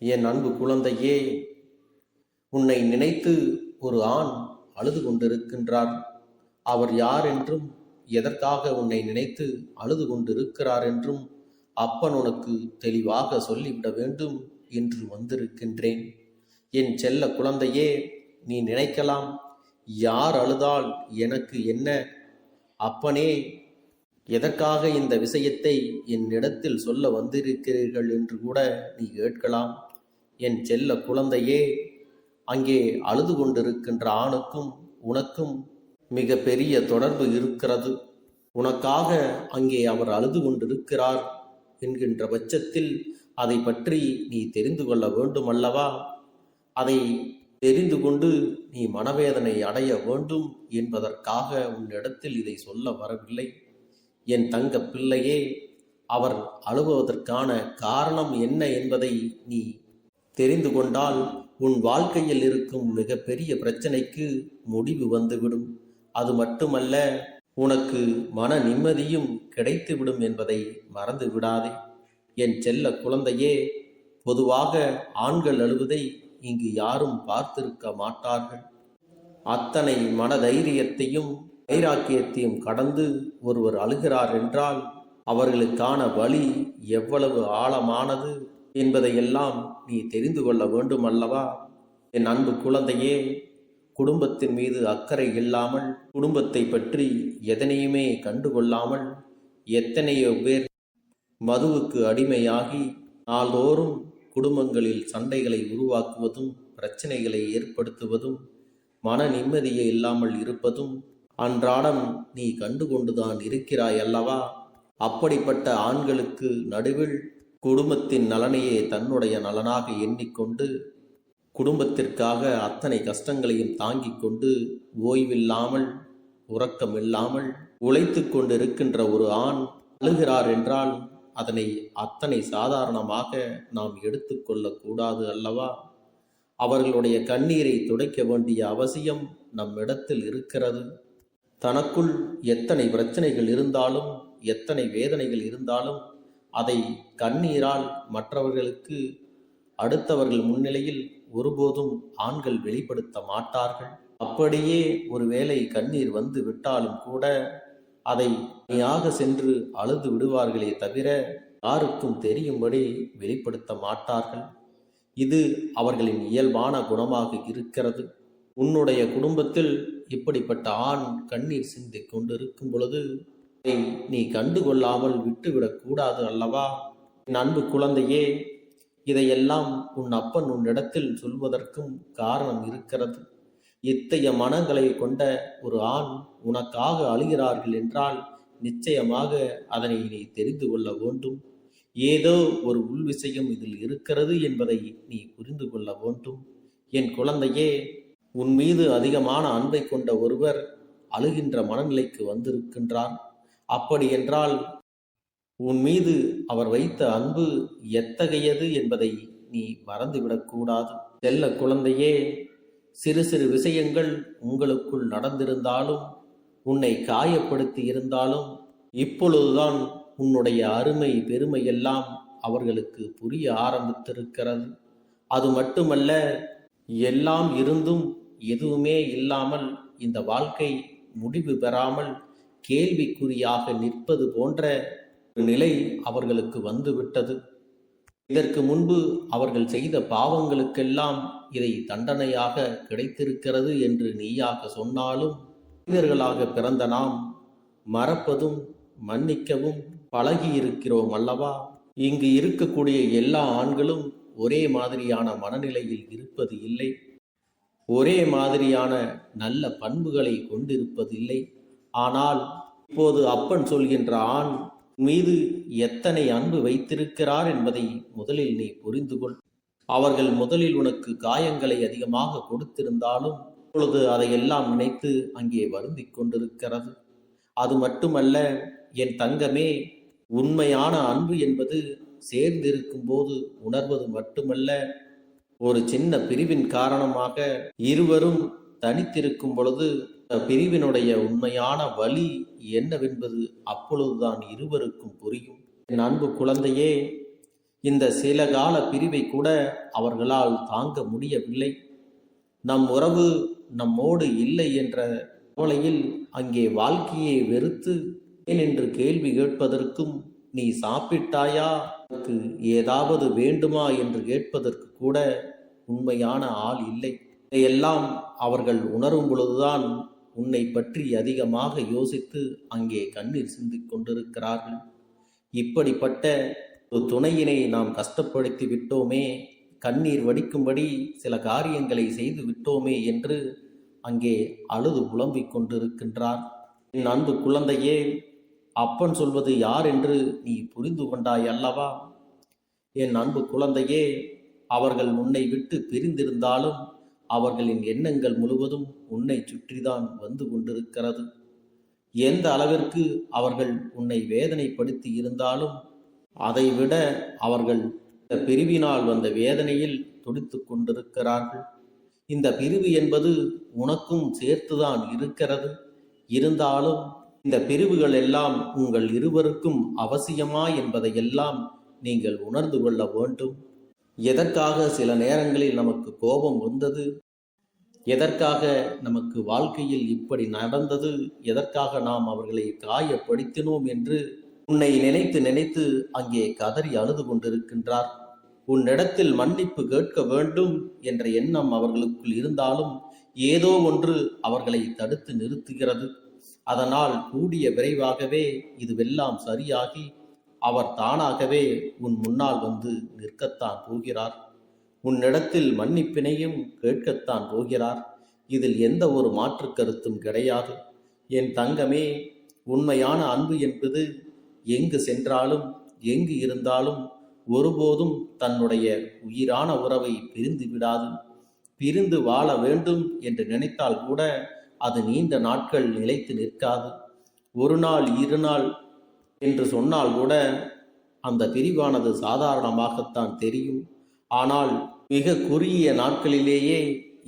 என் அன்பு குழந்தையே, உன்னை நினைத்து ஒரு ஆண் அழுது கொண்டிருக்கின்றார். அவர் யார் என்றும் எதற்காக உன்னை நினைத்து அழுது கொண்டிருக்கிறார் என்றும் அப்பன் உனக்கு தெளிவாக சொல்லிவிட வேண்டும் என்று வந்திருக்கின்றேன். என் செல்ல குழந்தையே, நீ நினைக்கலாம், யார் அழுதால் எனக்கு என்ன? அப்பனே, எதற்காக இந்த விஷயத்தை என்னிடத்தில் சொல்ல வந்திருக்கிறீர்கள் என்று கூட நீ கேட்கலாம். என் செல்ல குழந்தையே, அங்கே அழுது கொண்டிருக்கின்ற ஆணுக்கும் உனக்கும் மிக பெரிய தொடர்பு இருக்கிறது. உனக்காக அங்கே அவர் அழுது கொண்டிருக்கிறார் என்கின்ற பட்சத்தில் அதை பற்றி நீ தெரிந்து கொள்ள வேண்டும் அல்லவா? அதை தெரிந்து கொண்டு நீ மனவேதனை அடைய வேண்டும் என்பதற்காக உன்னிடத்தில் இதை சொல்ல வரவில்லை. என் தங்க பிள்ளையே, அவர் அழுவதற்கான காரணம் என்ன என்பதை நீ தெரிந்து கொண்டால் உன் வாழ்க்கையில் இருக்கும் மிகப்பெரிய பிரச்சனைக்கு முடிவு வந்துவிடும். அது மட்டுமல்ல, உனக்கு மன நிம்மதியும் கிடைத்துவிடும் என்பதை மறந்து விடாதே. என் செல்ல குழந்தையே, பொதுவாக ஆண்கள் அழுவதை இங்கு யாரும் பார்த்திருக்க மாட்டார்கள். அத்தனை மனதைரியத்தையும் வைராக்கியத்தையும் கடந்து ஒருவர் அழுகிறார் என்றால் அவர்களுக்கான வலி எவ்வளவு ஆழமானது என்பதையெல்லாம் நீ தெரிந்து கொள்ள வேண்டும் அல்லவா? என் அன்பு குழந்தையே, குடும்பத்தின் மீது அக்கறை இல்லாமல், குடும்பத்தை பற்றி எதனையுமே கண்டுகொள்ளாமல் எத்தனையோ பேர் மதுவுக்கு அடிமையாகி நாள்தோறும் குடும்பங்களில் சண்டைகளை உருவாக்குவதும், பிரச்சனைகளை ஏற்படுத்துவதும், மன நிம்மதியை இல்லாமல் இருப்பதும் அன்றாடம் நீ கண்டுகொண்டுதான் இருக்கிறாய் அல்லவா? அப்படிப்பட்ட ஆண்களுக்கு நடுவில் குடும்பத்தின் நலனையே தன்னுடைய நலனாக எண்ணிக்கொண்டு குடும்பத்திற்காக அத்தனை கஷ்டங்களையும் தாங்கிக் கொண்டு ஓய்வில்லாமல் உறக்கமில்லாமல் உழைத்து கொண்டிருக்கின்ற ஒரு ஆண் அழுகிறார் என்றால் அதனை அத்தனை சாதாரணமாக நாம் எடுத்துக்கொள்ளக்கூடாது அல்லவா? அவர்களுடைய கண்ணீரை துடைக்க வேண்டிய அவசியம் நம்மிடத்தில் இருக்கிறது. தனக்குள் எத்தனை பிரச்சனைகள் இருந்தாலும், எத்தனை வேதனைகள் இருந்தாலும் அதை கண்ணீரால் மற்றவர்களுக்கு, அடுத்தவர்கள் முன்னிலையில் ஒருபோதும் ஆண்கள் வெளிப்படுத்த மாட்டார்கள். அப்படியே ஒருவேளை கண்ணீர் வந்து விட்டாலும் கூட அதை தனியாக சென்று அழுது விடுவார்களே தவிர யாருக்கும் தெரியும்படி வெளிப்படுத்த மாட்டார்கள். இது அவர்களின் இயல்பான குணமாக இருக்கிறது. உன்னுடைய குடும்பத்தில் இப்படிப்பட்ட ஆண் கண்ணீர் சிந்தி கொண்டிருக்கும் பொழுது அதை நீ கண்டுகொள்ளாமல் விட்டுவிடக்கூடாது அல்லவா? என் அன்பு குழந்தையே, இதையெல்லாம் உன் அப்பன் உன்னிடத்தில் சொல்வதற்கும் காரணம் இருக்கிறது. இத்தகைய மனங்களை கொண்ட ஒரு ஆண் உனக்காக அழுகிறார்கள் என்றால் நிச்சயமாக அதனை நீ தெரிந்து கொள்ள வேண்டும். ஏதோ ஒரு உள்விஷயம் இதில் இருக்கிறது என்பதை நீ புரிந்து கொள்ள வேண்டும். என் குழந்தையே, உன் மீது அதிகமான அன்பை கொண்ட ஒருவர் அழுகின்ற மனநிலைக்கு வந்திருக்கின்றார். அப்படி என்றால் உன் மீது அவர் வைத்த அன்பு எத்தகையது என்பதை நீ மறந்துவிடக்கூடாது. செல்ல குழந்தையே, சிறு சிறு விஷயங்கள் உங்களுக்குள் நடந்திருந்தாலும், உன்னை காயப்படுத்தி இருந்தாலும், இப்பொழுதுதான் உன்னுடைய அருமை பெருமை எல்லாம் அவர்களுக்கு புரிய ஆரம்பித்திருக்கிறது. அது மட்டுமல்ல, எல்லாம் இருந்தும் எதுவுமே இல்லாமல் இந்த வாழ்க்கை முடிவு பெறாமல் கேள்விக்குறியாக நிற்பது போன்ற நிலை அவர்களுக்கு வந்துவிட்டது. இதற்கு முன்பு அவர்கள் செய்த பாவங்களுக்கெல்லாம் இதை தண்டனையாக கிடைத்திருக்கிறது என்று நீயாக சொன்னாலும், மனிதர்களாக பிறந்த நாம் மறப்பதும் மன்னிக்கவும் பழகியிருக்கிறோம் அல்லவா? இங்கு இருக்கக்கூடிய எல்லா ஆண்களும் ஒரே மாதிரியான மனநிலையில் இருப்பது இல்லை, ஒரே மாதிரியான நல்ல பண்புகளை கொண்டிருப்பதில்லை. ஆனால் இப்போது அப்பன் சொல்கின்ற ஆண் மீது எத்தனை அன்பு வைத்திருக்கிறார் என்பதை முதலில் நீ புரிந்து கொள். அவர்கள் முதலில் உனக்கு காயங்களை அதிகமாக கொடுத்திருந்தாலும் இப்பொழுது அதையெல்லாம் நினைத்து அங்கே வருந்திக் கொண்டிருக்கிறது. அது மட்டுமல்ல என் தங்கமே, உண்மையான அன்பு என்பது சேர்ந்திருக்கும் போது உணர்வது மட்டுமல்ல, ஒரு சின்ன பிரிவின் காரணமாக இருவரும் தனித்திருக்கும் பொழுது பிரிவினுடைய உண்மையான வலி என்னவென்பது அப்பொழுதுதான் இருவருக்கும் புரியும். என் அன்பு குழந்தையே, இந்த சில கால பிரிவை கூட அவர்களால் தாங்க முடியவில்லை. நம் உறவு நம்மோடு இல்லை என்ற கவலையில் அங்கே வாழ்க்கையை வெறுத்து ஏன் என்று கேள்வி கேட்பதற்கும், நீ சாப்பிட்டாயா, உனக்கு ஏதாவது வேண்டுமா என்று கேட்பதற்கு கூட உண்மையான ஆள் இல்லை. இதையெல்லாம் அவர்கள் உணரும் பொழுதுதான் உன்னை பற்றி அதிகமாக யோசித்து அங்கே கண்ணீர் சிந்திக் கொண்டிருக்கிறார்கள். இப்படிப்பட்ட ஒரு துணையினை நாம் கஷ்டப்படுத்தி விட்டோமே, கண்ணீர் வடிக்கும்படி சில காரியங்களை செய்து விட்டோமே என்று அங்கே அழுது புலம்பிக் கொண்டிருக்கின்றார். என் அன்பு குழந்தையே, அப்பன் சொல்வது யார் என்று நீ புரிந்து கொண்டாய் அல்லவா? என் அன்பு குழந்தையே, அவர்கள் உன்னை விட்டு பிரிந்திருந்தாலும் அவர்களின் எண்ணங்கள் முழுவதும் உன்னை சுற்றிதான் வந்து கொண்டிருக்கிறது. எந்த அளவிற்கு அவர்கள் உன்னை வேதனைப்படுத்தி இருந்தாலும் அதைவிட அவர்கள் இந்த பிரிவினால் வந்த வேதனையில் துடித்து கொண்டிருக்கிறார்கள். இந்த பிரிவு என்பது உனக்கும் சேர்த்துதான் இருக்கிறது. இருந்தாலும் இந்த பிரிவுகள் எல்லாம் உங்கள் இருவருக்கும் அவசியமா என்பதையெல்லாம் நீங்கள் உணர்ந்து கொள்ள வேண்டும். எதற்காக சில நேரங்களில் நமக்கு கோபம் வந்தது, எதற்காக நமக்கு வாழ்க்கையில் இப்படி நடந்தது, எதற்காக நாம் அவர்களை காயப்படுத்தினோம் என்று உன்னை நினைத்து நினைத்து அங்கே கதறி அழுது கொண்டிருக்கின்றார். உன்னிடத்தில் மன்னிப்பு கேட்க வேண்டும் என்ற எண்ணம் அவர்களுக்குள் இருந்தாலும் ஏதோ ஒன்று அவர்களை தடுத்து நிறுத்துகிறது. அதனால் கூடிய விரைவாகவே இதுவெல்லாம் சரியாகி அவர் தானாகவே உன் முன்னால் வந்து நிற்கத்தான் போகிறார். உன்னிடத்தில் மன்னிப்பினையும் கேட்கத்தான் போகிறார். இதில் எந்த ஒரு மாற்று கருத்தும் கிடையாது. என் தங்கமே, உண்மையான அன்பு என்பது எங்கு சென்றாலும் எங்கு இருந்தாலும் ஒருபோதும் தன்னுடைய உயிரான உறவை பிரிந்து விடாது. பிரிந்து வாழ வேண்டும் என்று நினைத்தால் கூட அது நீண்ட நாட்கள் நிலைத்து நிற்காது. ஒரு நாள் 2 நாள் என்று சொன்னால் கூட அந்த பிரிவானது சாதாரணமாகத்தான் தெரியும். ஆனால் மிக குறுகிய நாட்களிலேயே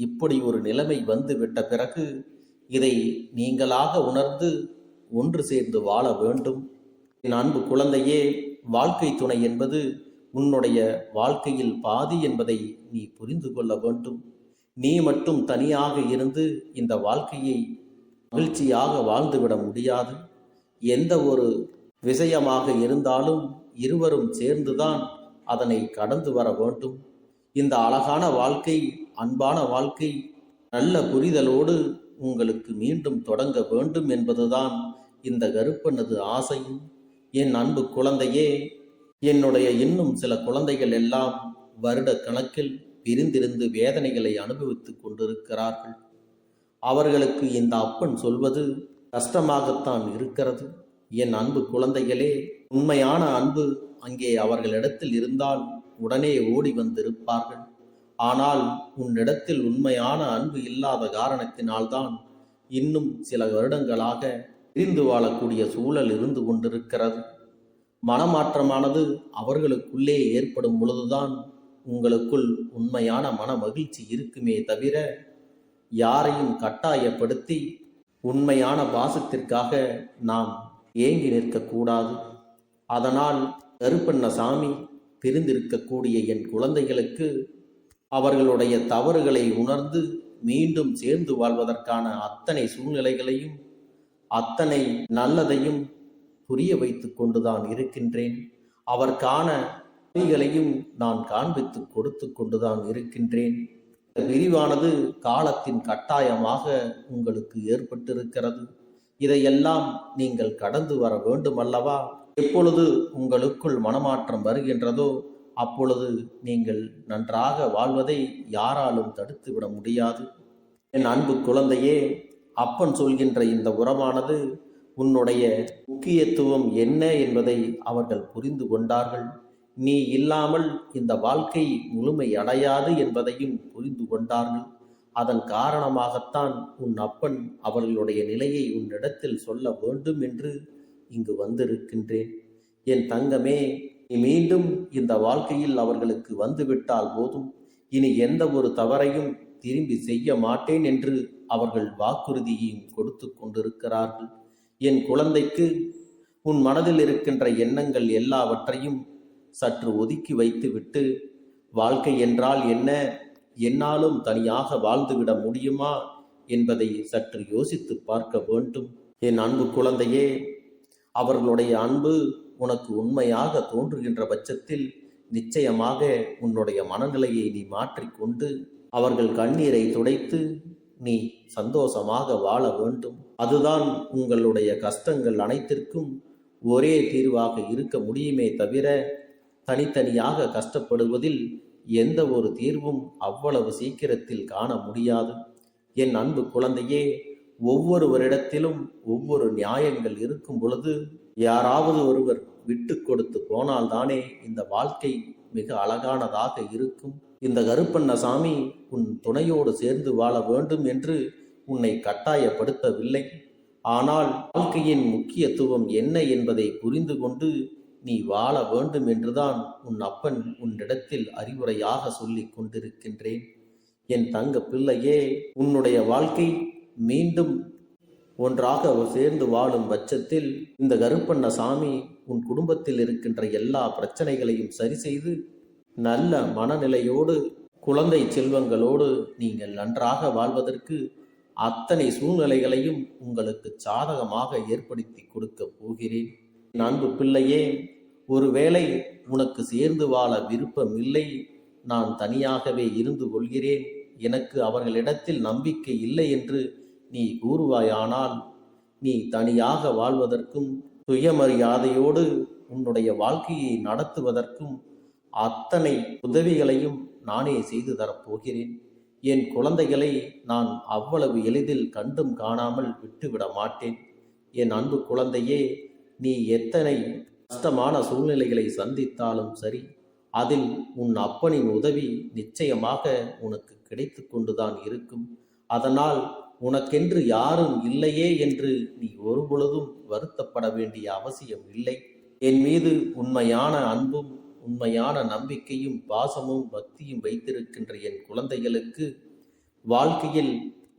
இப்படி ஒரு நிலைமை வந்துவிட்ட பிறகு இதை நீங்களாக உணர்ந்து ஒன்று சேர்ந்து வாழ வேண்டும். என் அன்பு குழந்தையே, வாழ்க்கை துணை என்பது உன்னுடைய வாழ்க்கையில் பாதி என்பதை நீ புரிந்து கொள்ள வேண்டும். நீ மட்டும் தனியாக இருந்து இந்த வாழ்க்கையை மகிழ்ச்சியாக வாழ்ந்துவிட முடியாது. எந்த ஒரு விஷயமாக இருந்தாலும் இருவரும் சேர்ந்துதான் அதனை கடந்து வர வேண்டும். இந்த அழகான வாழ்க்கை, அன்பான வாழ்க்கை நல்ல புரிதலோடு உங்களுக்கு மீண்டும் தொடங்க வேண்டும் என்பதுதான் இந்த கருப்பனது ஆசையும். என் அன்பு குழந்தையே, என்னுடைய இன்னும் சில குழந்தைகள் எல்லாம் வருட கணக்கில் பிரிந்திருந்து வேதனைகளை அனுபவித்துக் கொண்டிருக்கிறார்கள். அவர்களுக்கு இந்த அப்பன் சொல்வது கஷ்டமாகத்தான் இருக்கிறது. என் அன்பு குழந்தைகளே, உண்மையான அன்பு அங்கே அவர்களிடத்தில் இருந்தால் உடனே ஓடி வந்திருப்பார்கள். ஆனால் உன்னிடத்தில் உண்மையான அன்பு இல்லாத காரணத்தினால்தான் இன்னும் சில வருடங்களாக பிரிந்து வாழக்கூடிய சூழல் இருந்து கொண்டிருக்கிறது. மனமாற்றமானது அவர்களுக்குள்ளே ஏற்படும் பொழுதுதான் உங்களுக்குள் உண்மையான மன மகிழ்ச்சி இருக்குமே தவிர யாரையும் கட்டாயப்படுத்தி உண்மையான பாசத்திற்காக நாம் ஏங்கி நிற்கக்கூடாது. அதனால் கருப்பண்ணசாமி, பிரிந்திருக்கக்கூடிய என் குழந்தைகளுக்கு அவர்களுடைய தவறுகளை உணர்ந்து மீண்டும் சேர்ந்து வாழ்வதற்கான அத்தனை சூழ்நிலைகளையும் அத்தனை நல்லதையும் புரிய வைத்து கொண்டுதான் இருக்கின்றேன். அவர்கான வழிகளையும் நான் காண்பித்து கொடுத்து கொண்டுதான் இருக்கின்றேன். இந்த பிரிவானது காலத்தின் கட்டாயமாக உங்களுக்கு ஏற்பட்டிருக்கிறது. இதையெல்லாம் நீங்கள் கடந்து வர வேண்டும் அல்லவா? எப்பொழுது உங்களுக்குள் மனமாற்றம் வருகின்றதோ அப்பொழுது நீங்கள் நன்றாக வாழ்வதை யாராலும் தடுத்து விட முடியாது. என் அன்பு குழந்தையே, அப்பன் சொல்கின்ற இந்த உறவானது உன்னுடைய முக்கியத்துவம் என்ன என்பதை அவர்கள் புரிந்து கொண்டார்கள். நீ இல்லாமல் இந்த வாழ்க்கை முழுமை அடையாது என்பதையும் புரிந்து கொண்டார்கள். அதன் காரணமாகத்தான் உன் அப்பன் அவர்களுடைய நிலையை உன்னிடத்தில் சொல்ல வேண்டும் என்று இங்கு வந்திருக்கின்றேன். என் தங்கமே, நீ மீண்டும் இந்த வாழ்க்கையில் அவர்களுக்கு வந்துவிட்டால் போதும். இனி எந்த ஒரு தவறையும் திரும்பி செய்ய மாட்டேன் என்று அவர்கள் வாக்குறுதியையும் கொடுத்து கொண்டிருக்கிறார்கள். என் குழந்தைக்கு உன் மனதில் இருக்கின்ற எண்ணங்கள் எல்லாவற்றையும் சற்று ஒதுக்கி வைத்துவிட்டு, வாழ்க்கை என்றால் என்ன, என்னாலும் தனியாக வாழ்ந்துவிட முடியுமா என்பதை சற்று யோசித்து பார்க்க வேண்டும். என் அன்பு குழந்தையே, அவர்களுடைய அன்பு உனக்கு உண்மையாக தோன்றுகின்ற பட்சத்தில் நிச்சயமாக உன்னுடைய மனநிலையை நீ மாற்றிக்கொண்டு அவர்கள் கண்ணீரை துடைத்து நீ சந்தோஷமாக வாழ வேண்டும். அதுதான் உங்களுடைய கஷ்டங்கள் அனைத்திற்கும் ஒரே தீர்வாக இருக்க முடியுமே தவிர, தனித்தனியாக கஷ்டப்படுவதில் எந்த ஒரு தீர்வும் அவ்வளவு சீக்கிரத்தில் காண முடியாது. என் அன்பு குழந்தையே, ஒவ்வொருவரிடத்திலும் ஒவ்வொரு நியாயங்கள் இருக்கும் பொழுது யாராவது ஒருவர் விட்டு கொடுத்து போனால்தானே இந்த வாழ்க்கை மிக அழகானதாக இருக்கும். இந்த கருப்பண்ணசாமி உன் துணையோடு சேர்ந்து வாழ வேண்டும் என்று உன்னை கட்டாயப்படுத்தவில்லை. ஆனால் வாழ்க்கையின் முக்கியத்துவம் என்ன என்பதை புரிந்து கொண்டு நீ வாழ வேண்டும் என்றுதான் உன் அப்பன் உன்னிடத்தில் அறிவுரையாக சொல்லிக் கொண்டிருக்கின்றேன். என் தங்க பிள்ளையே, உன்னுடைய வாழ்க்கை மீண்டும் ஒன்றாக சேர்ந்து வாழும் பட்சத்தில் இந்த கருப்பண்ணசாமி உன் குடும்பத்தில் இருக்கின்ற எல்லா பிரச்சனைகளையும் சரி செய்து நல்ல மனநிலையோடு குழந்தை செல்வங்களோடு நீங்கள் நன்றாக வாழ்வதற்கு அத்தனை சூழ்நிலைகளையும் உங்களுக்கு சாதகமாக ஏற்படுத்தி கொடுக்க போகிறேன். அன்பு பிள்ளையே, ஒருவேளை உனக்கு சேர்ந்து வாழ விருப்பம் இல்லை, நான் தனியாகவே இருந்து கொள்கிறேன், எனக்கு அவர்களிடத்தில் நம்பிக்கை இல்லை என்று நீ கூறுவாயானால், நீ தனியாக வாழ்வதற்கும் சுயமரியாதையோடு உன்னுடைய வாழ்க்கையை நடத்துவதற்கும் அத்தனை உதவிகளையும் நானே செய்து தரப்போகிறேன். என் குழந்தைகளை நான் அவ்வளவு எளிதில் கண்டும் காணாமல் விட்டுவிட மாட்டேன். என் அன்பு குழந்தையே, நீ எத்தனை கஷ்டமான சூழ்நிலைகளை சந்தித்தாலும் சரி, அதில் உன் அப்பனின் உதவி நிச்சயமாக உனக்கு கிடைத்து கொண்டுதான் இருக்கும். அதனால் உனக்கென்று யாரும் இல்லையே என்று நீ ஒருபொழுதும் வருத்தப்பட வேண்டிய அவசியம் இல்லை. என் மீது உண்மையான அன்பும் உண்மையான நம்பிக்கையும் பாசமும் பக்தியும் வைத்திருக்கின்ற என் குழந்தைகளுக்கு வாழ்க்கையில்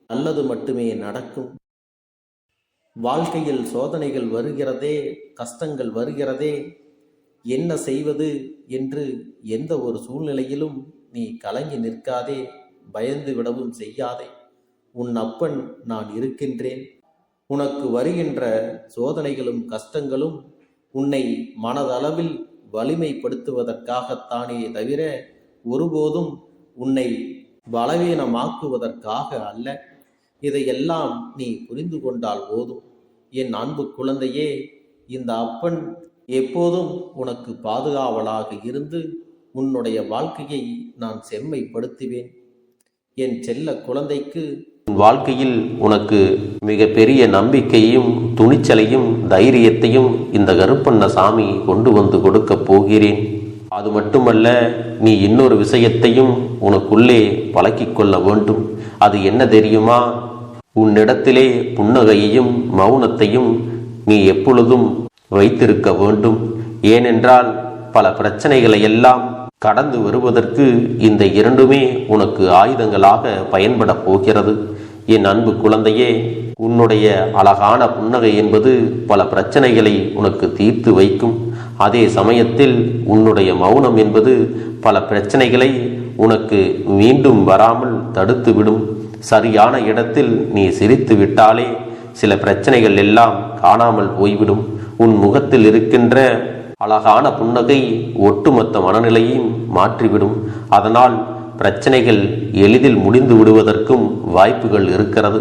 நல்லது மட்டுமே நடக்கும். வாழ்க்கையில் சோதனைகள் வருகிறதே, கஷ்டங்கள் வருகிறதே, என்ன செய்வது என்று எந்த ஒரு சூழ்நிலையிலும் நீ கலங்கி நிற்காதே, பயந்து விடவும் செய்யாதே. உன் அப்பன் நான் இருக்கின்றேன். உனக்கு வருகின்ற சோதனைகளும் கஷ்டங்களும் உன்னை மனதளவில் வலிமைப்படுத்துவதற்காகத்தானே தவிர ஒருபோதும் உன்னை பலவீனமாக்குவதற்காக அல்ல. இதையெல்லாம் நீ புரிந்து கொண்டால் போதும். என் அன்பு குழந்தையே, இந்த அப்பன் எப்போதும் உனக்கு பாதுகாவலாக இருந்து உன்னுடைய வாழ்க்கையை நான் செம்மைப்படுத்துவேன். என் செல்ல குழந்தைக்கு வாழ்க்கையில் உனக்கு மிக பெரிய நம்பிக்கையும் துணிச்சலையும் தைரியத்தையும் இந்த கருப்பண்ணசாமி கொண்டு வந்து கொடுக்க போகிறேன். அது மட்டுமல்ல, நீ இன்னொரு விஷயத்தையும் உனக்குள்ளே பழக்கிக் கொள்ள வேண்டும். அது என்ன தெரியுமா? உன்னிடத்திலே புன்னகையையும் மௌனத்தையும் நீ எப்பொழுதும் வைத்திருக்க வேண்டும். ஏனென்றால் பல பிரச்சனைகளை எல்லாம் கடந்து வருவதற்கு இந்த இரண்டுமே உனக்கு ஆயுதங்களாக பயன்பட போகிறது. என் அன்பு குழந்தையே, உன்னுடைய அழகான புன்னகை என்பது பல பிரச்சனைகளை உனக்கு தீர்த்து வைக்கும். அதே சமயத்தில் உன்னுடைய மௌனம் என்பது பல பிரச்சனைகளை உனக்கு மீண்டும் வராமல் தடுத்துவிடும். சரியான இடத்தில் நீ சிரித்து விட்டாலே சில பிரச்சனைகள் எல்லாம் காணாமல் போய்விடும். உன் முகத்தில் இருக்கின்ற அழகான புன்னகை ஒட்டுமொத்த மனநிலையையும் மாற்றிவிடும். அதனால் பிரச்சனைகள் எளிதில் முடிந்து விடுவதற்கும் வாய்ப்புகள் இருக்கிறது.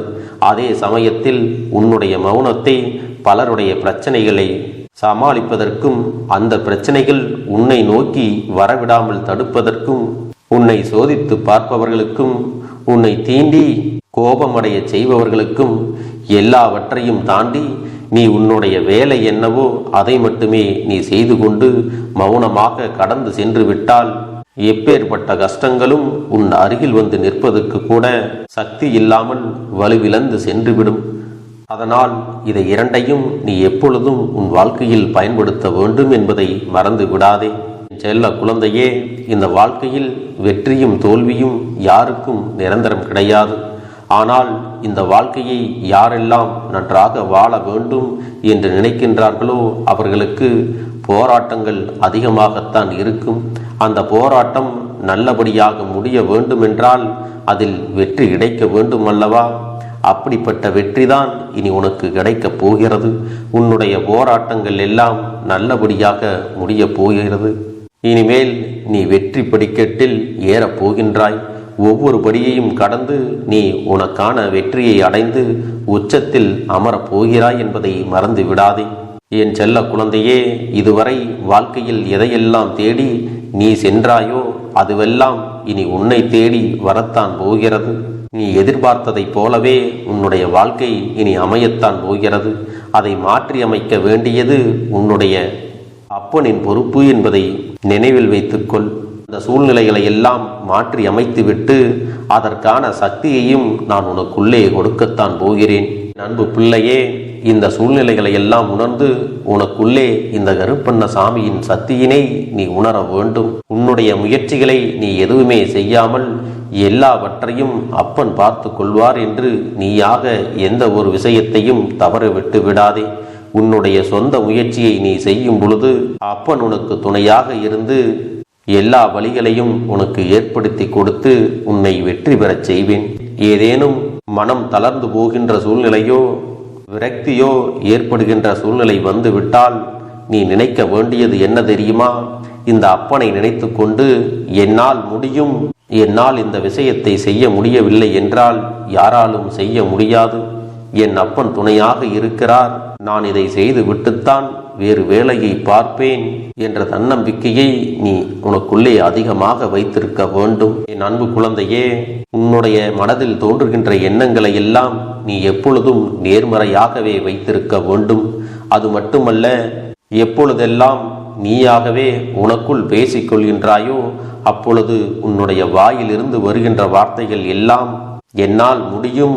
அதே சமயத்தில் உன்னுடைய மௌனத்தை பலருடைய பிரச்சனைகளை சமாளிப்பதற்கும் அந்த பிரச்சனைகள் உன்னை நோக்கி வரவிடாமல் தடுப்பதற்கும் உன்னை சோதித்து பார்ப்பவர்களுக்கும் உன்னை தீண்டி கோபமடைய செய்பவர்களுக்கும் எல்லாவற்றையும் தாண்டி நீ உன்னுடைய வேலை என்னவோ அதை மட்டுமே நீ செய்து கொண்டு மௌனமாக கடந்து சென்று விட்டால் எப்பேற்பட்ட கஷ்டங்களும் உன் அருகில் வந்து நிற்பதற்கு கூட சக்தி இல்லாமல் வலுவிழந்து சென்றுவிடும். அதனால் இதை இரண்டையும் நீ எப்பொழுதும் உன் வாழ்க்கையில் பயன்படுத்த வேண்டும் என்பதை மறந்து விடாதே. செல்ல குழந்தையே, இந்த வாழ்க்கையில் வெற்றியும் தோல்வியும் யாருக்கும் நிரந்தரம் கிடையாது. ஆனால் இந்த வாழ்க்கையை யாரெல்லாம் நன்றாக வாழ வேண்டும் என்று நினைக்கின்றார்களோ அவர்களுக்கு போராட்டங்கள் அதிகமாகத்தான் இருக்கும். அந்த போராட்டம் நல்லபடியாக முடிய வேண்டுமென்றால் அதில் வெற்றி கிடைக்க வேண்டும் அல்லவா? அப்படிப்பட்ட வெற்றிதான் இனி உனக்கு கிடைக்கப் போகிறது. உன்னுடைய போராட்டங்கள் எல்லாம் நல்லபடியாக முடியப் போகிறது. இனிமேல் நீ வெற்றி படிக்கட்டில் ஏறப் போகின்றாய். ஒவ்வொரு படியையும் கடந்து நீ உனக்கான வெற்றியை அடைந்து உச்சத்தில் அமரப் போகிறாய் என்பதை மறந்து விடாதே. என் செல்ல குழந்தையே, இதுவரை வாழ்க்கையில் எதையெல்லாம் தேடி நீ சென்றாயோ அதுவெல்லாம் இனி உன்னை தேடி வரத்தான் போகிறது. நீ எதிர்பார்த்ததைப் போலவே உன்னுடைய வாழ்க்கை இனி அமையத்தான் போகிறது. அதை மாற்றி அமைக்க வேண்டியது உன்னுடைய அப்பனின் பொறுப்பு என்பதை நினைவில் வைத்துக்கொள். அந்த சூழ்நிலைகளை எல்லாம் மாற்றி அமைத்துவிட்டு அதற்கான சக்தியையும் நான் உனக்குள்ளே கொடுக்கத்தான் போகிறேன். அன்பு பிள்ளையே, இந்த சூழ்நிலைகளை எல்லாம் உணர்ந்து உனக்குள்ளே இந்த கருப்பண்ண சாமியின் சக்தியினை நீ உணர வேண்டும். உன்னுடைய முயற்சிகளை நீ எதுவுமே செய்யாமல் எல்லாவற்றையும் அப்பன் பார்த்து கொள்வார் என்று நீயாக எந்த ஒரு விஷயத்தையும் தவற விட்டு விடாதே. உன்னுடைய சொந்த முயற்சியை நீ செய்யும் பொழுது அப்பன் உனக்கு துணையாக இருந்து எல்லா வழிகளையும் உனக்கு ஏற்படுத்தி கொடுத்து உன்னை வெற்றி பெறச் செய்வேன். ஏதேனும் மனம் தளர்ந்து போகின்ற சூழ்நிலையோ விரக்தியோ ஏற்படுகின்ற சூழ்நிலை வந்து விட்டால் நீ நினைக்க வேண்டியது என்ன தெரியுமா? இந்த அப்பனை நினைத்து கொண்டு என்னால் முடியும், என்னால் இந்த விஷயத்தை செய்ய முடியவில்லை என்றால் யாராலும் செய்ய முடியாது, என் அப்பன் துணையாக இருக்கிறார், நான் இதை செய்து விட்டுத்தான் வேறு வேலையை பார்ப்பேன் என்ற தன்னம்பிக்கையை நீ உனக்குள்ளே அதிகமாக வைத்திருக்க வேண்டும். என் அன்பு குழந்தையே, உன்னுடைய மனதில் தோன்றுகின்ற எண்ணங்களை எல்லாம் நீ எப்பொழுதும் நேர்மறையாகவே வைத்திருக்க வேண்டும். அது மட்டுமல்ல, எப்பொழுதெல்லாம் நீயாகவே உனக்குள் பேசிக்கொள்கின்றாயோ அப்பொழுது உன்னுடைய வாயிலிருந்து வருகின்ற வார்த்தைகள் எல்லாம் என்னால் முடியும்,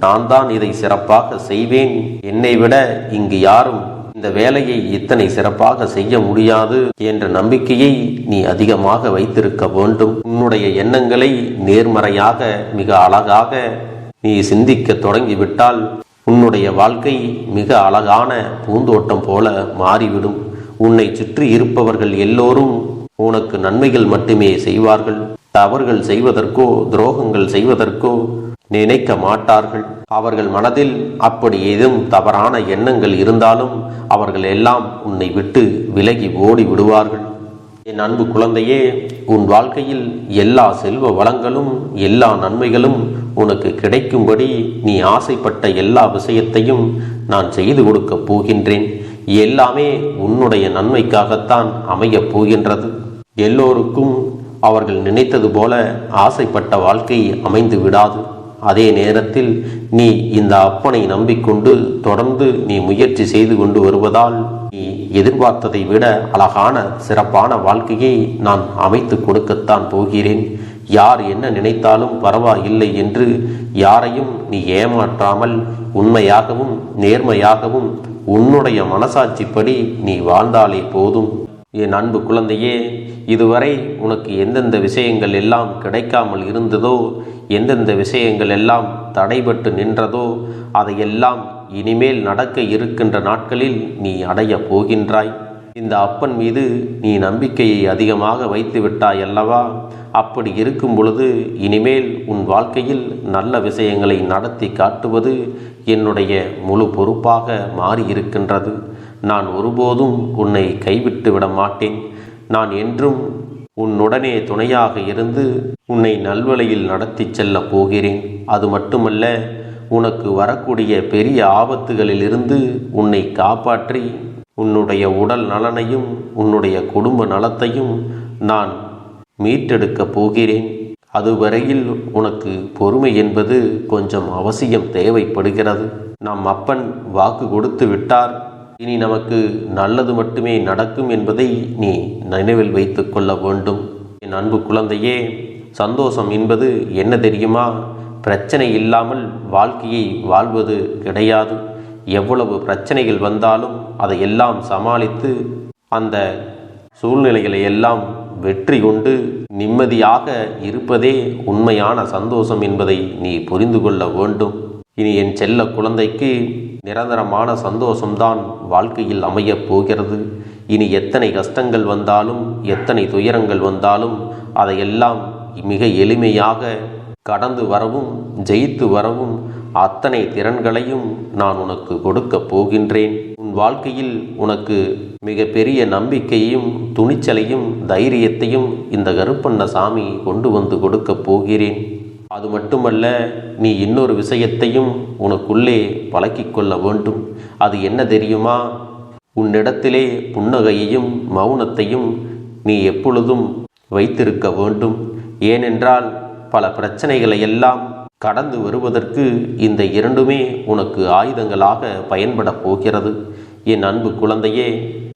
நான் தான் இதை சிறப்பாக செய்வேன், என்னை விட இங்கு யாரும் இந்த வேலையை இத்தனை சிறப்பாக செய்ய முடியாது என்ற நம்பிக்கையை நீ அதிகமாக வைத்திருக்க வேண்டும். உன்னுடைய எண்ணங்களை நேர்மறையாக மிக அழகாக நீ சிந்திக்க தொடங்கிவிட்டால் உன்னுடைய வாழ்க்கை மிக அழகான பூந்தோட்டம் போல மாறிவிடும். உன்னை சுற்றி இருப்பவர்கள் எல்லோரும் உனக்கு நன்மைகள் மட்டுமே செய்வார்கள். தவறுகள் செய்வதற்கோ துரோகங்கள் செய்வதற்கோ நினைக்க மாட்டார்கள். அவர்கள் மனதில் அப்படி ஏதும் தவறான எண்ணங்கள் இருந்தாலும் அவர்கள் எல்லாம் உன்னை விட்டு விலகி ஓடி விடுவார்கள். என் அன்பு குழந்தையே, உன் வாழ்க்கையில் எல்லா செல்வ வளங்களும் எல்லா நன்மைகளும் உனக்கு கிடைக்கும்படி நீ ஆசைப்பட்ட எல்லா விஷயத்தையும் நான் செய்து கொடுக்கப் போகின்றேன். எல்லாமே உன்னுடைய நன்மைக்காகத்தான் அமையப் போகின்றது. எல்லோருக்கும் அவர்கள் நினைத்தது போல ஆசைப்பட்ட வாழ்க்கை அமைந்து விடாது. அதே நேரத்தில் நீ இந்த அப்பனை நம்பிக்கொண்டு தொடர்ந்து நீ முயற்சி செய்து கொண்டு வருவதால் நீ எதிர்பார்த்ததை விட அழகான சிறப்பான வாழ்க்கையை நான் அமைத்து கொடுக்கத்தான் போகிறேன். யார் என்ன நினைத்தாலும் பரவாயில்லை என்று யாரையும் நீ ஏமாற்றாமல் உண்மையாகவும் நேர்மையாகவும் உன்னுடைய மனசாட்சிப்படி நீ வாழ்ந்தாலே போதும். என் அன்பு குழந்தையே, இதுவரை உனக்கு எந்தெந்த விஷயங்கள் எல்லாம் கிடைக்காமல் இருந்ததோ, எந்தெந்த விஷயங்கள் எல்லாம் தடைபட்டு நின்றதோ அதையெல்லாம் இனிமேல் நடக்க இருக்கின்ற நாட்களில் நீ அடைய போகின்றாய். இந்த அப்பன் மீது நீ நம்பிக்கையை அதிகமாக வைத்து விட்டாய் அல்லவா? அப்படி இருக்கும் பொழுது இனிமேல் உன் வாழ்க்கையில் நல்ல விஷயங்களை நடத்தி காட்டுவது என்னுடைய முழு பொறுப்பாக மாறியிருக்கின்றது. நான் ஒருபோதும் உன்னை கைவிட்டு விட மாட்டேன். நான் என்றும் உன்னுடனே துணையாக இருந்து உன்னை நல்வழியில் நடத்தி செல்ல போகிறேன். அது மட்டுமல்ல, உனக்கு வரக்கூடிய பெரிய ஆபத்துகளிலிருந்து உன்னை காப்பாற்றி உன்னுடைய உடல் நலனையும் உன்னுடைய குடும்ப நலத்தையும் நான் மீட்டெடுக்கப் போகிறேன். அதுவரையில் உனக்கு பொறுமை என்பது கொஞ்சம் அவசியம் தேவைப்படுகிறது. நம் அப்பன் வாக்கு கொடுத்து விட்டார், இனி நமக்கு நல்லது மட்டுமே நடக்கும் என்பதை நீ நினைவில் வைத்து கொள்ள வேண்டும். என் அன்பு குழந்தையே, சந்தோஷம் என்பது என்ன தெரியுமா? பிரச்சனை இல்லாமல் வாழ்க்கையை வாழ்வது கிடையாது. எவ்வளவு பிரச்சனைகள் வந்தாலும் அதையெல்லாம் சமாளித்து அந்த சூழ்நிலைகளை எல்லாம் வெற்றி கொண்டு நிம்மதியாக இருப்பதே உண்மையான சந்தோஷம் என்பதை நீ புரிந்து கொள்ள வேண்டும். இனி என் செல்ல குழந்தைக்கு நிரந்தரமான சந்தோஷம்தான் வாழ்க்கையில் அமையப் போகிறது. இனி எத்தனை கஷ்டங்கள் வந்தாலும் எத்தனை துயரங்கள் வந்தாலும் அதையெல்லாம் மிக எளிமையாக கடந்து வரவும் ஜெயித்து வரவும் அத்தனை திறன்களையும் நான் உனக்கு கொடுக்கப் போகின்றேன். உன் வாழ்க்கையில் உனக்கு மிக பெரிய நம்பிக்கையையும் துணிச்சலையும் தைரியத்தையும் இந்த கருப்பண்ணசாமி கொண்டு வந்து கொடுக்கப் போகிறேன். அது மட்டுமல்ல, நீ இன்னொரு விஷயத்தையும் உனக்குள்ளே பழக்கிக் கொள்ள வேண்டும். அது என்ன தெரியுமா? உன்னிடத்திலே புன்னகையையும் மௌனத்தையும் நீ எப்பொழுதும் வைத்திருக்க வேண்டும். ஏனென்றால் பல பிரச்சனைகளை எல்லாம் கடந்து வருவதற்கு இந்த இரண்டுமே உனக்கு ஆயுதங்களாக பயன்பட போகிறது. என் அன்பு குழந்தையே,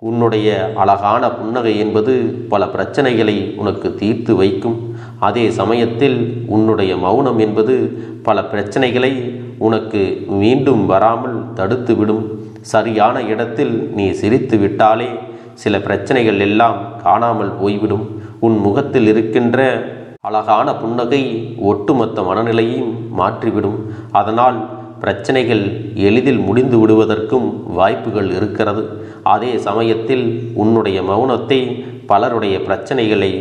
உன்னுடைய அழகான புன்னகை என்பது பல பிரச்சனைகளை உனக்கு தீர்த்து வைக்கும். அதே சமயத்தில் உன்னுடைய மௌனம் என்பது பல பிரச்சனைகளை உனக்கு மீண்டும் வராமல் தடுத்துவிடும். சரியான இடத்தில் நீ சிரித்து விட்டாலே சில பிரச்சனைகள் எல்லாம் காணாமல் போய்விடும். உன் முகத்தில் இருக்கின்ற அழகான புன்னகை ஒட்டுமொத்த மனநிலையையும் மாற்றிவிடும். அதனால் பிரச்சனைகள் எளிதில் முடிந்து விடுவதற்கும் வாய்ப்புகள் இருக்கிறது. அதே சமயத்தில் உன்னுடைய மௌனத்தை பலருடைய பிரச்சனைகளை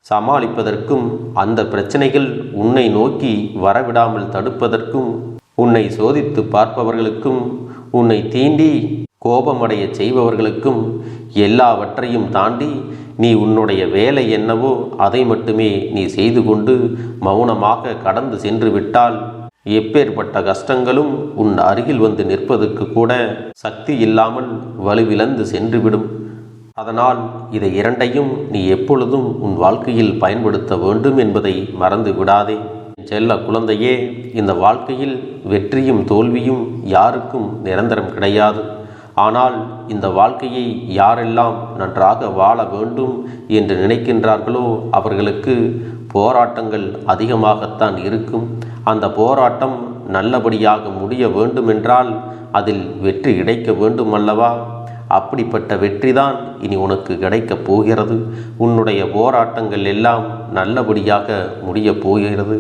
சமாளிப்பதற்கும் அந்த பிரச்சனைகள் உன்னை நோக்கி வரவிடாமல் தடுப்பதற்கும் உன்னை சோதித்து பார்ப்பவர்களுக்கும் உன்னை தீண்டி கோபமடைய செய்பவர்களுக்கும் எல்லாவற்றையும் தாண்டி நீ உன்னுடைய வேலை என்னவோ அதை மட்டுமே நீ செய்து கொண்டு மௌனமாக கடந்து சென்று விட்டால் எப்பேற்பட்ட கஷ்டங்களும் உன் அருகில் வந்து நிற்பதற்கு கூட சக்தி இல்லாமல் வலுவிழந்து சென்றுவிடும். அதனால் இதை இரண்டையும் நீ எப்பொழுதும் உன் வாழ்க்கையில் பயன்படுத்த வேண்டும் என்பதை மறந்து விடாதே. செல்ல குழந்தையே, இந்த வாழ்க்கையில் வெற்றியும் தோல்வியும் யாருக்கும் நிரந்தரம் கிடையாது. ஆனால் இந்த வாழ்க்கையை யாரெல்லாம் நன்றாக வாழ வேண்டும் என்று நினைக்கின்றார்களோ அவர்களுக்கு போராட்டங்கள் அதிகமாகத்தான் இருக்கும். அந்த போராட்டம் நல்லபடியாக முடிய வேண்டுமென்றால் அதில் வெற்றி கிடைக்க வேண்டும் அல்லவா? அப்படிப்பட்ட வெற்றிதான் இனி உனக்கு கிடைக்கப் போகிறது. உன்னுடைய போராட்டங்கள் எல்லாம் நல்லபடியாக முடியப் போகிறது.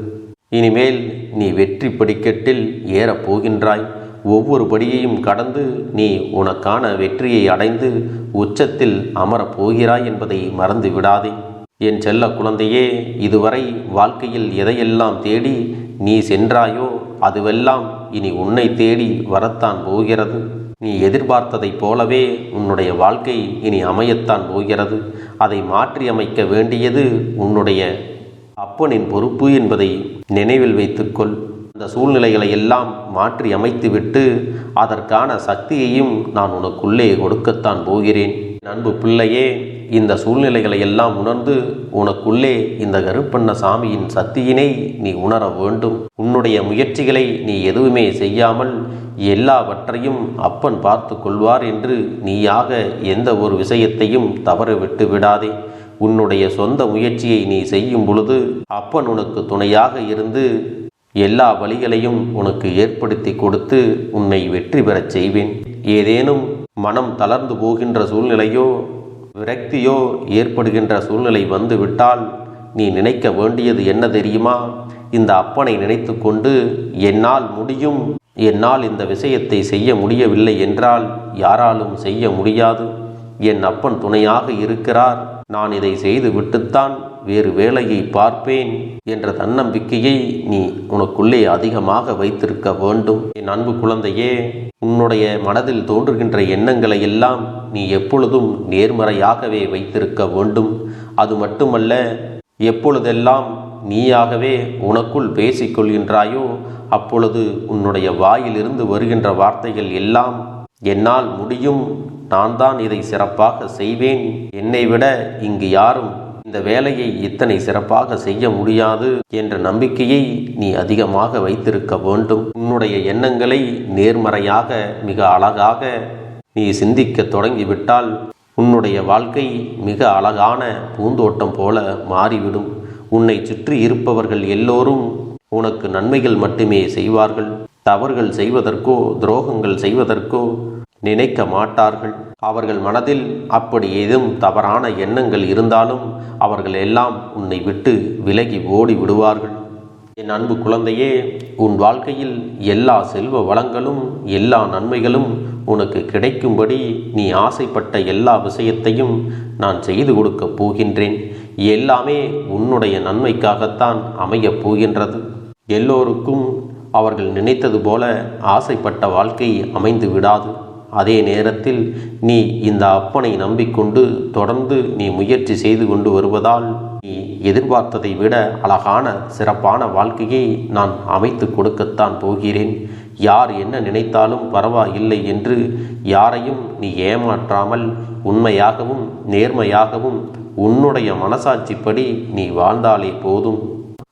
இனிமேல் நீ வெற்றி படிக்கட்டில் ஏறப் போகின்றாய். ஒவ்வொரு படியையும் கடந்து நீ உனக்கான வெற்றியை அடைந்து உச்சத்தில் அமரப் போகிறாய் என்பதை மறந்து விடாதே. என் செல்ல குழந்தையே, இதுவரை வாழ்க்கையில் எதையெல்லாம் தேடி நீ சென்றாயோ அதுவெல்லாம் இனி உன்னை தேடி வரத்தான் போகிறது. நீ எதிர்பார்த்ததைப் போலவே உன்னுடைய வாழ்க்கை இனி அமையத்தான் போகிறது. அதை மாற்றி அமைக்க வேண்டியது உன்னுடைய அப்பனின் பொறுப்பு என்பதை நினைவில் வைத்துக்கொள். அந்த சூழ்நிலைகளை எல்லாம் மாற்றி அமைத்துவிட்டு அதற்கான சக்தியையும் நான் உனக்குள்ளே கொடுக்கத்தான் போகிறேன். அன்பு பிள்ளையே, இந்த சூழ்நிலைகளை எல்லாம் உணர்ந்து உனக்குள்ளே இந்த கருப்பண்ணசாமியின் சக்தியினை நீ உணர வேண்டும். உன்னுடைய முயற்சிகளை நீ எதுவுமே செய்யாமல் எல்லாவற்றையும் அப்பன் பார்த்து கொள்வார் என்று நீயாக எந்த ஒரு விஷயத்தையும் தவற விட்டு விடாதே. உன்னுடைய சொந்த முயற்சியை நீ செய்யும் பொழுது அப்பன் உனக்கு துணையாக இருந்து எல்லா வழிகளையும் உனக்கு ஏற்படுத்தி கொடுத்து உன்னை வெற்றி பெறச் செய்வேன். ஏதேனும் மனம் தளர்ந்து போகின்ற சூழ்நிலையோ விரக்தியோ ஏற்படுகின்ற சூழ்நிலை வந்துவிட்டால் நீ நினைக்க வேண்டியது என்ன தெரியுமா? இந்த அப்பனை நினைத்து கொண்டு என்னால் முடியும், என்னால் இந்த விஷயத்தை செய்ய முடியவில்லை என்றால் யாராலும் செய்ய முடியாது, என் அப்பன் துணையாக இருக்கிறார், நான் இதை செய்து விட்டுத்தான் வேறு வேலையை பார்ப்பேன் என்ற தன்னம்பிக்கையை நீ உனக்குள்ளே அதிகமாக வைத்திருக்க வேண்டும். என் அன்பு குழந்தையே, உன்னுடைய மனதில் தோன்றுகின்ற எண்ணங்களை எல்லாம் நீ எப்பொழுதும் நேர்மறையாகவே வைத்திருக்க வேண்டும். அது மட்டுமல்ல, எப்பொழுதெல்லாம் நீயாகவே உனக்குள் பேசிக்கொள்கின்றாயோ அப்பொழுது உன்னுடைய வாயிலிருந்து வருகின்ற வார்த்தைகள் எல்லாம் என்னால் முடியும், நான் தான் இதை சிறப்பாக செய்வேன், என்னை விட இங்கு யாரும் இந்த வேலையை இத்தனை சிறப்பாக செய்ய முடியாது என்ற நம்பிக்கையை நீ அதிகமாக வைத்திருக்க வேண்டும். உன்னுடைய எண்ணங்களை நேர்மறையாக மிக அழகாக நீ சிந்திக்க தொடங்கிவிட்டால் உன்னுடைய வாழ்க்கை மிக அழகான பூந்தோட்டம் போல மாறிவிடும். உன்னை சுற்றி இருப்பவர்கள் எல்லோரும் உனக்கு நன்மைகள் மட்டுமே செய்வார்கள். தவறுகள் செய்வதற்கோ துரோகங்கள் செய்வதற்கோ நினைக்க மாட்டார்கள். அவர்கள் மனதில் அப்படி ஏதும் தவறான எண்ணங்கள் இருந்தாலும் அவர்கள் எல்லாம் உன்னை விட்டு விலகி ஓடி விடுவார்கள். என் அன்பு குழந்தையே, உன் வாழ்க்கையில் எல்லா செல்வ வளங்களும் எல்லா நன்மைகளும் உனக்கு கிடைக்கும்படி நீ ஆசைப்பட்ட எல்லா விஷயத்தையும் நான் செய்து கொடுக்கப் போகின்றேன். எல்லாமே உன்னுடைய நன்மைக்காகத்தான் அமையப் போகின்றது. எல்லோருக்கும் அவர்கள் நினைத்தது போல ஆசைப்பட்ட வாழ்க்கை அமைந்து விடாது. அதே நேரத்தில் நீ இந்த அப்பனை நம்பிக்கொண்டு தொடர்ந்து நீ முயற்சி செய்து கொண்டு வருவதால் நீ எதிர்பார்த்ததை விட அழகான சிறப்பான வாழ்க்கையை நான் அமைத்து கொடுக்கத்தான் போகிறேன். யார் என்ன நினைத்தாலும் பரவாயில்லை என்று யாரையும் நீ ஏமாற்றாமல் உண்மையாகவும் நேர்மையாகவும் உன்னுடைய மனசாட்சிப்படி நீ வாழ்ந்தாலே போதும்.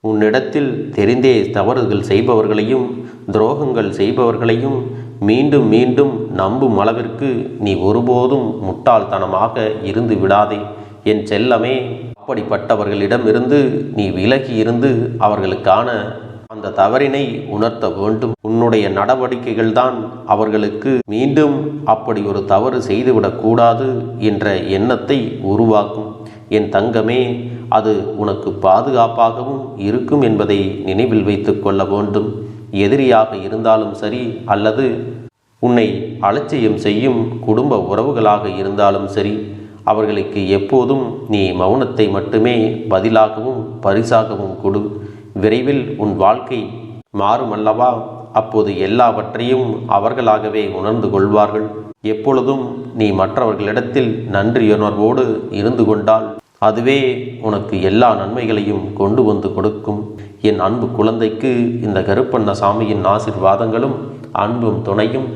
உன்னிடத்தில் தெரிந்தே தவறுகள் செய்பவர்களையும் துரோகங்கள் செய்பவர்களையும் மீண்டும் மீண்டும் நம்பும் அளவிற்கு நீ ஒருபோதும் முட்டாள்தனமாக இருந்து விடாதே என் செல்லமே. அப்படிப்பட்டவர்களிடமிருந்து நீ விலகி இருந்து அவர்களுக்கான அந்த தவறினை உணர்த்த வேண்டும். உன்னுடைய நடவடிக்கைகள்தான் அவர்களுக்கு மீண்டும் அப்படி ஒரு தவறு செய்துவிடக்கூடாது என்ற எண்ணத்தை உருவாக்கும். என் தங்கமே, அது உனக்கு பாதுகாப்பாகவும் இருக்கும் என்பதை நினைவில் வைத்து கொள்ள வேண்டும். எதிரியாக இருந்தாலும் சரி அல்லது உன்னை அலட்சியம் செய்யும் குடும்ப உறவுகளாக இருந்தாலும் சரி, அவர்களுக்கு எப்போதும் நீ மௌனத்தை மட்டுமே பதிலாகவும் பரிசாகவும் கொடு. விரைவில் உன் வாழ்க்கை மாறுமல்லவா? அப்போது எல்லாவற்றையும் அவர்களாகவே உணர்ந்து கொள்வார்கள். எப்பொழுதும் நீ மற்றவர்களிடத்தில் நன்றியுணர்வோடு இருந்து கொண்டால் அதுவே உனக்கு எல்லா நன்மைகளையும் கொண்டு வந்து கொடுக்கும். என் அன்பு குழந்தைக்கு இந்த கருப்பண்ணசாமியின் ஆசீர்வாதங்களும் அன்பும் துணையும்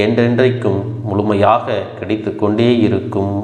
என்றென்றைக்கும் முழுமையாக கிடைத்து கொண்டே இருக்கும்.